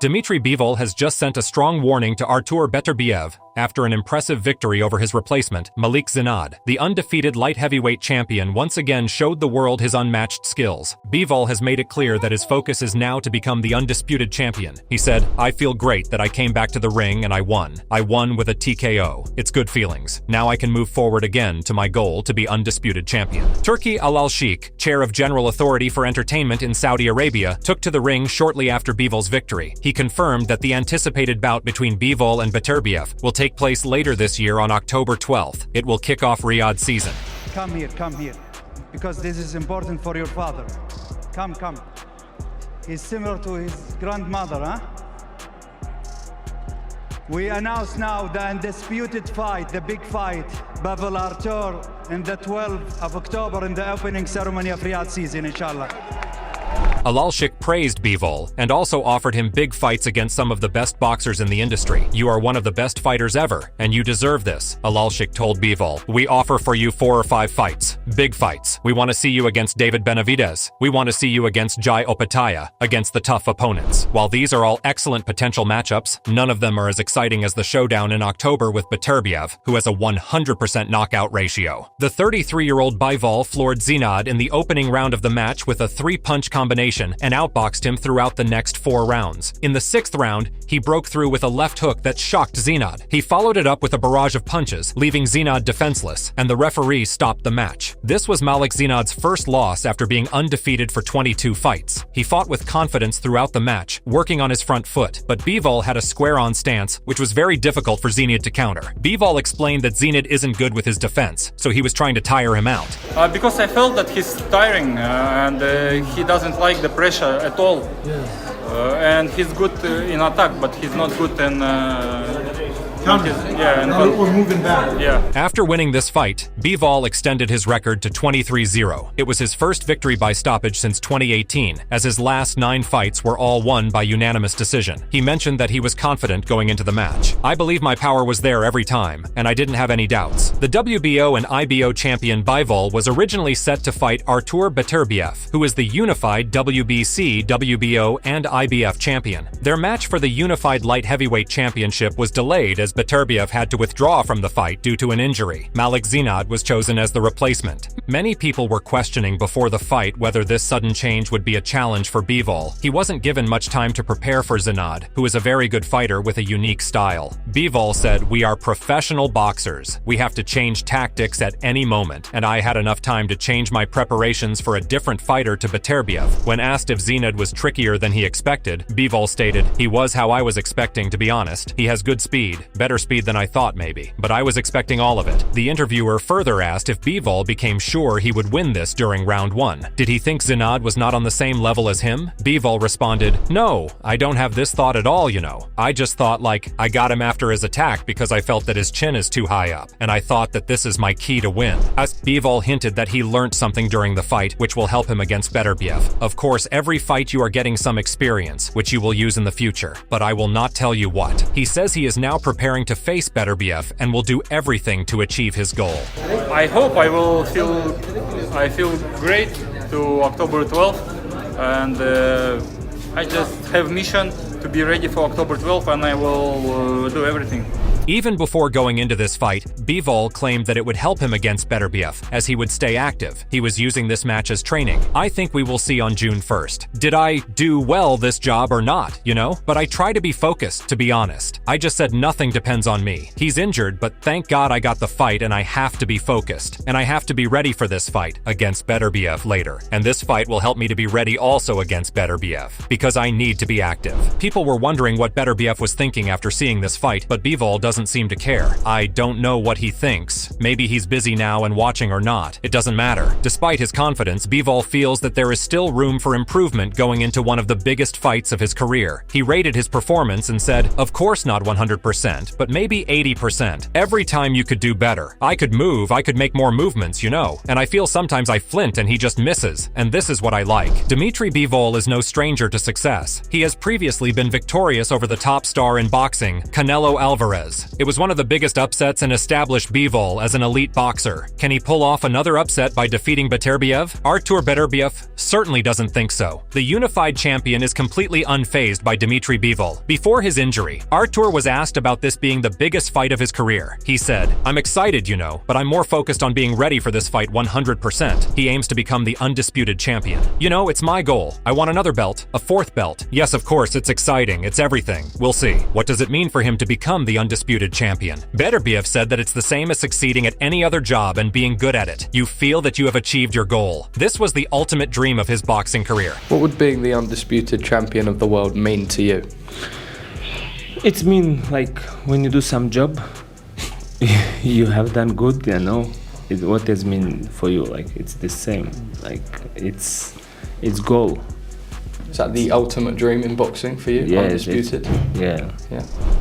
Dmitry Bivol has just sent a strong warning to Artur Beterbiev after an impressive victory over his replacement, Malik Zinad. The undefeated light heavyweight champion once again showed the world his unmatched skills. Bivol has made it clear that his focus is now to become the undisputed champion. He said, "I feel great that I came back to the ring and I won. I won with a TKO. It's good feelings. Now I can move forward again to my goal to be undisputed champion." Turki Al-Sheikh, chair of General Authority for Entertainment in Saudi Arabia, took to the ring shortly after Bivol's victory. He confirmed that the anticipated bout between Bivol and Beterbiev will take place later this year on October 12th. It will kick off Riyadh season. Come here, because this is important for your father. Come. He's similar to his grandmother, huh? We announce now the undisputed fight, the big fight, Bivol Artur, in the 12th of October in the opening ceremony of Riyadh season, inshallah. Al-Sheikh praised Bivol and also offered him big fights against some of the best boxers in the industry. "You are one of the best fighters ever, and you deserve this," Al-Sheikh told Bivol. "We offer for you 4 or 5 fights. Big fights. We want to see you against David Benavidez. We want to see you against Jai Opataya, against the tough opponents." While these are all excellent potential matchups, none of them are as exciting as the showdown in October with Beterbiev, who has a 100% knockout ratio. The 33-year-old Bivol floored Zinad in the opening round of the match with a 3-punch combination and outboxed him throughout the next 4 rounds. In the 6th round, he broke through with a left hook that shocked Zinad. He followed it up with a barrage of punches, leaving Zinad defenseless, and the referee stopped the match. This was Malik Zinad's first loss after being undefeated for 22 fights. He fought with confidence throughout the match, working on his front foot, but Bivol had a square-on stance, which was very difficult for Zinad to counter. Bivol explained that Zinad isn't good with his defense, so he was trying to tire him out. Because I felt that he's tiring and he doesn't like the pressure at all. And he's good in attack, but he's not good in or moving back. After winning this fight, Bivol extended his record to 23-0. It was his first victory by stoppage since 2018, as his last 9 fights were all won by unanimous decision. He mentioned that he was confident going into the match. "I believe my power was there every time, and I didn't have any doubts." The WBO and IBO champion Bivol was originally set to fight Artur Beterbiev, who is the unified WBC, WBO, and IBF champion. Their match for the unified light heavyweight championship was delayed as Beterbiev had to withdraw from the fight due to an injury. Malik Zinad was chosen as the replacement. Many people were questioning before the fight whether this sudden change would be a challenge for Bivol. He wasn't given much time to prepare for Zinad, who is a very good fighter with a unique style. Bivol said, "We are professional boxers. We have to change tactics at any moment, and I had enough time to change my preparations for a different fighter to Beterbiev." When asked if Zinad was trickier than he expected, Bivol stated, "He was how I was expecting, to be honest. He has good speed, better speed than I thought maybe, but I was expecting all of it." The interviewer further asked if Bivol became sure he would win this during round 1. Did he think Zinad was not on the same level as him? Bivol responded, "No, I don't have this thought at all, you know. I just thought I got him after his attack because I felt that his chin is too high up, and I thought that this is my key to win." As Bivol hinted that he learned something during the fight, which will help him against Beterbiev. "Of course, every fight you are getting some experience, which you will use in the future, but I will not tell you what." He says he is now preparing to face Beterbiev and will do everything to achieve his goal. I hope I will feel great to October 12th, and I just have mission to be ready for October 12th, and I will do everything. Even before going into this fight, Bivol claimed that it would help him against Beterbiev, as he would stay active. He was using this match as training. "I think we will see on June 1st. Did I do well this job or not, you know? But I try to be focused, to be honest. I just said nothing depends on me. He's injured, but thank God I got the fight and I have to be focused. And I have to be ready for this fight against Beterbiev later. And this fight will help me to be ready also against Beterbiev, because I need to be active." People were wondering what Beterbiev was thinking after seeing this fight, but Bivol doesn't seem to care. "I don't know what he thinks. Maybe he's busy now and watching or not. It doesn't matter." Despite his confidence, Bivol feels that there is still room for improvement going into one of the biggest fights of his career. He rated his performance and said, "Of course not 100%, but maybe 80%. Every time you could do better. I could move, I could make more movements, you know. And I feel sometimes I flint and he just misses. And this is what I like." Dmitry Bivol is no stranger to success. He has previously been victorious over the top star in boxing, Canelo Alvarez. was. It was one of the biggest upsets and established Bivol as an elite boxer. Can he pull off another upset by defeating Beterbiev? Artur Beterbiev certainly doesn't think so. The unified champion is completely unfazed by Dmitry Bivol. Before his injury, Artur was asked about this being the biggest fight of his career. He said, "I'm excited, you know, but I'm more focused on being ready for this fight 100%. He aims to become the undisputed champion. You know, it's my goal. I want another belt, a fourth belt. Yes, of course, it's exciting, it's everything. We'll see. What does it mean for him to become the undisputed champion?" Beterbiev said that it's the same as succeeding at any other job and being good at it. You feel that you have achieved your goal. This was the ultimate dream of his boxing career. What would being the undisputed champion of the world mean to you? It's mean like when you do some job, you have done good, you know. What does mean for you? Like it's the same. Like it's goal. Is that the ultimate dream in boxing for you? Yeah, undisputed? Yeah.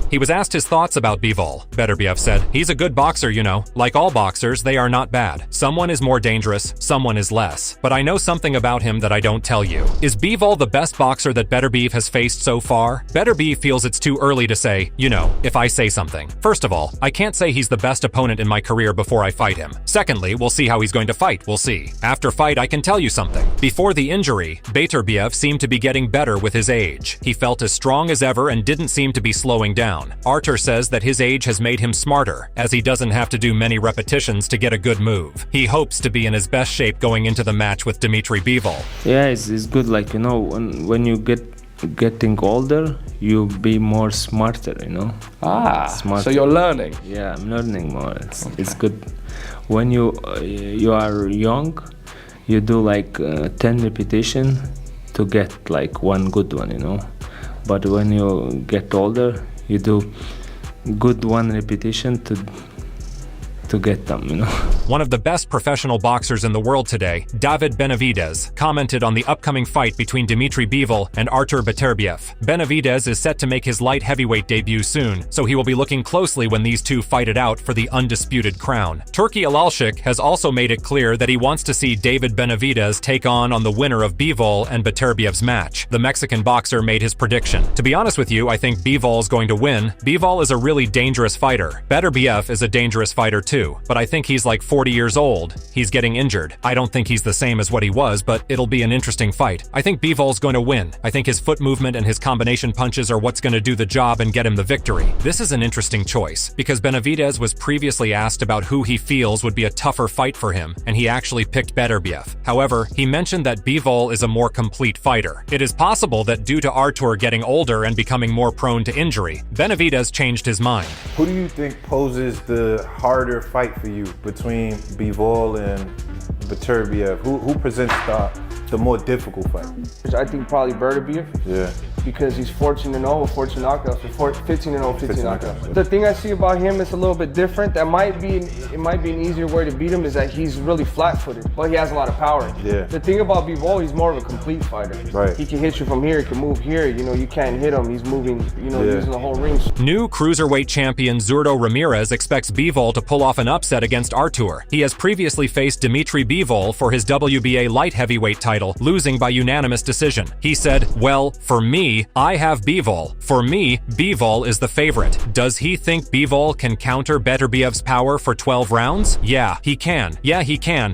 He was asked his thoughts about Bivol. Beterbiev said, "He's a good boxer, you know. Like all boxers, they are not bad. Someone is more dangerous, someone is less. But I know something about him that I don't tell you." Is Bivol the best boxer that Beterbiev has faced so far? Beterbiev feels it's too early to say, you know, if I say something. First of all, I can't say he's the best opponent in my career before I fight him. Secondly, we'll see how he's going to fight, we'll see. After fight, I can tell you something. Before the injury, Beterbiev seemed to be getting better with his age. He felt as strong as ever and didn't seem to be slowing down. Artur says that his age has made him smarter, as he doesn't have to do many repetitions to get a good move. He hopes to be in his best shape going into the match with Dmitry Bivol. Yeah, it's good. Like, you know, when you getting older, you be more smarter, you know. Smarter. So you're learning? Yeah, I'm learning more. It's good. When you are young, you do like 10 repetition to get like one good one, you know. But when you get older, you do good one repetition to get them, you know. One of the best professional boxers in the world today, David Benavidez, commented on the upcoming fight between Dmitry Bivol and Artur Beterbiev. Benavidez is set to make his light heavyweight debut soon, so he will be looking closely when these two fight it out for the undisputed crown. Turki Alalshik has also made it clear that he wants to see David Benavidez take on the winner of Bivol and Beterbiev's match. The Mexican boxer made his prediction. To be honest with you, I think Bivol's going to win. Bivol is a really dangerous fighter. Beterbiev is a dangerous fighter too. But I think he's like 40 years old. He's getting injured. I don't think he's the same as what he was, but it'll be an interesting fight. I think Bivol's going to win. I think his foot movement and his combination punches are what's going to do the job and get him the victory. This is an interesting choice, because Benavidez was previously asked about who he feels would be a tougher fight for him, and he actually picked Beterbiev. However, he mentioned that Bivol is a more complete fighter. It is possible that due to Artur getting older and becoming more prone to injury, Benavidez changed his mind. Who do you think poses the harder fight for you between Bivol and Beterbiev? Who presents the more difficult fight? I think probably Beterbiev. Yeah. Because he's 14-0 with 14 knockouts, 15-0, 15 knockouts. The thing I see about him is a little bit different. It might be an easier way to beat him is that he's really flat-footed, but he has a lot of power. Yeah. The thing about Bivol, he's more of a complete fighter. Right. He can hit you from here, he can move here. You know, you can't hit him. He's moving, you know, using the whole ring. New cruiserweight champion Zurdo Ramirez expects Bivol to pull off an upset against Artur. He has previously faced Dmitry Bivol for his WBA light heavyweight title, losing by unanimous decision. He said, "Well, for me, I have Bivol. For me, Bivol is the favorite." Does he think Bivol can counter Beterbiev's power for 12 rounds? Yeah, he can.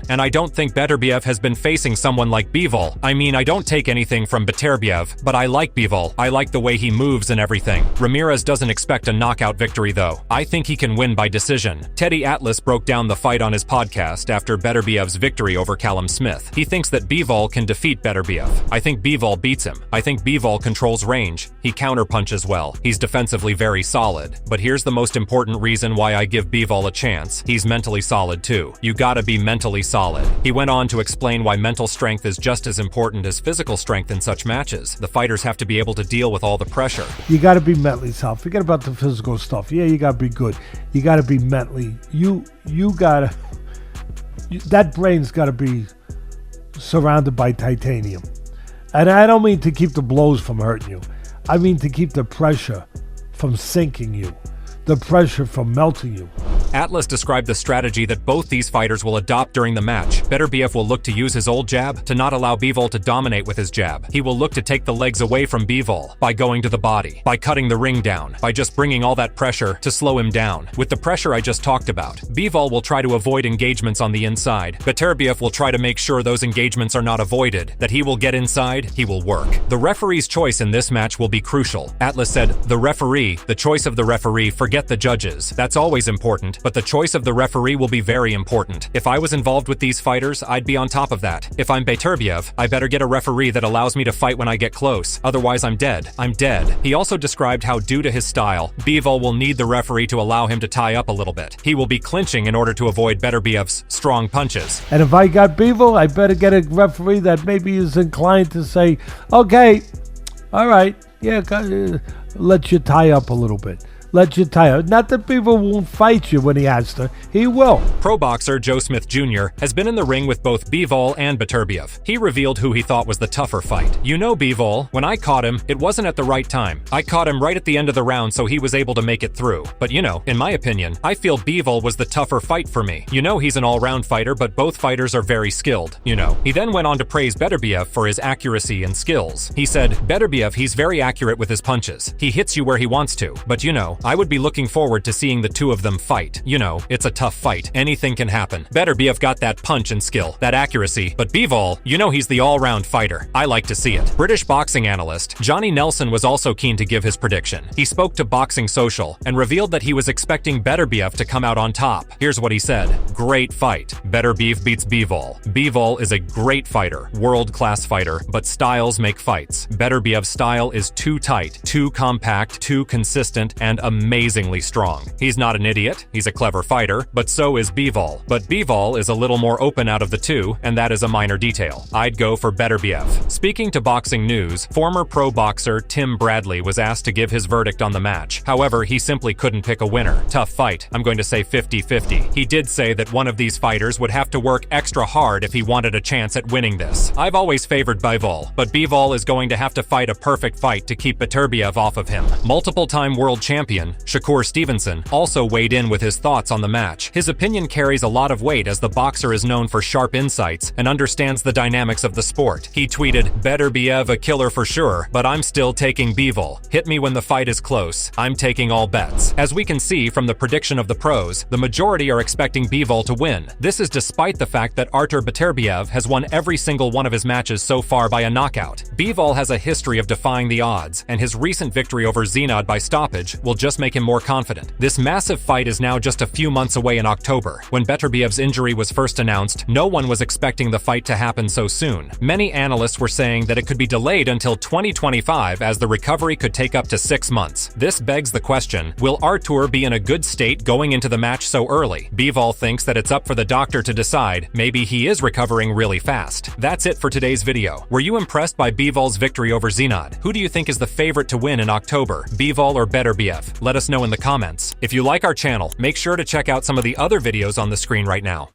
And I don't think Beterbiev has been facing someone like Bivol. I mean, I don't take anything from Beterbiev, but I like Bivol. I like the way he moves and everything. Ramirez doesn't expect a knockout victory though. I think he can win by decision. Teddy Atlas broke down the fight on his podcast after Beterbiev's victory over Callum Smith. He thinks that Bivol can defeat Beterbiev. I think Bivol beats him. I think Bivol controls range. He counterpunches well. He's defensively very solid. But here's the most important reason why I give Bivol a chance. He's mentally solid too. You gotta be mentally solid. He went on to explain why mental strength is just as important as physical strength in such matches. The fighters have to be able to deal with all the pressure. You gotta be mentally solid. Forget about the physical stuff. Yeah, you gotta be good. You gotta be mentally. That brain's gotta be surrounded by titanium. And I don't mean to keep the blows from hurting you. I mean to keep the pressure from sinking you, the pressure from melting you. Atlas described the strategy that both these fighters will adopt during the match. Beterbiev will look to use his old jab to not allow Bivol to dominate with his jab. He will look to take the legs away from Bivol by going to the body, by cutting the ring down, by just bringing all that pressure to slow him down. With the pressure I just talked about, Bivol will try to avoid engagements on the inside. Beterbiev will try to make sure those engagements are not avoided, that he will get inside, he will work. The referee's choice in this match will be crucial. Atlas said, the referee, the choice of the referee, forget the judges. That's always important, but the choice of the referee will be very important. If I was involved with these fighters, I'd be on top of that. If I'm Beterbiev, I better get a referee that allows me to fight when I get close. Otherwise, I'm dead. I'm dead. He also described how, due to his style, Bivol will need the referee to allow him to tie up a little bit. He will be clinching in order to avoid Beterbiev's strong punches. And if I got Bivol, I better get a referee that maybe is inclined to say, okay, all right, yeah, let you tie up a little bit. Let you tie up. Not that Bivol won't fight you when he has to. He will. Pro boxer Joe Smith Jr. has been in the ring with both Bivol and Beterbiev. He revealed who he thought was the tougher fight. You know Bivol, when I caught him, it wasn't at the right time. I caught him right at the end of the round so he was able to make it through. But you know, in my opinion, I feel Bivol was the tougher fight for me. You know he's an all-round fighter, but both fighters are very skilled, you know. He then went on to praise Beterbiev for his accuracy and skills. He said, Beterbiev, he's very accurate with his punches. He hits you where he wants to. But you know, I would be looking forward to seeing the two of them fight. You know, it's a tough fight. Anything can happen. Beterbiev got that punch and skill, that accuracy, but Bivol, you know he's the all-round fighter. I like to see it. British boxing analyst Johnny Nelson was also keen to give his prediction. He spoke to Boxing Social and revealed that he was expecting Beterbiev to come out on top. Here's what he said. Great fight. Beterbiev beats Bivol. Bivol is a great fighter, world-class fighter, but styles make fights. Beterbiev's style is too tight, too compact, too consistent, and amazingly strong. He's not an idiot, he's a clever fighter, but so is Bivol. But Bivol is a little more open out of the two, and that is a minor detail. I'd go for Beterbiev. Speaking to Boxing News, former pro boxer Tim Bradley was asked to give his verdict on the match. However, he simply couldn't pick a winner. Tough fight. I'm going to say 50-50. He did say that one of these fighters would have to work extra hard if he wanted a chance at winning this. I've always favored Bivol, but Bivol is going to have to fight a perfect fight to keep Beterbiev off of him. Multiple-time world champion Shakur Stevenson also weighed in with his thoughts on the match. His opinion carries a lot of weight as the boxer is known for sharp insights and understands the dynamics of the sport. He tweeted, Beterbiev a killer for sure, but I'm still taking Bivol. Hit me when the fight is close. I'm taking all bets. As we can see from the prediction of the pros, the majority are expecting Bivol to win. This is despite the fact that Artur Beterbiev has won every single one of his matches so far by a knockout. Bivol has a history of defying the odds, and his recent victory over Zinad by stoppage will just make him more confident. This massive fight is now just a few months away in October. When Beterbiev's injury was first announced, no one was expecting the fight to happen so soon. Many analysts were saying that it could be delayed until 2025 as the recovery could take up to 6 months. This begs the question, will Artur be in a good state going into the match so early? Bivol thinks that it's up for the doctor to decide. Maybe he is recovering really fast. That's it for today's video. Were you impressed by Bivol's victory over Zinad? Who do you think is the favorite to win in October, Bivol or Beterbiev? Let us know in the comments. If you like our channel, make sure to check out some of the other videos on the screen right now.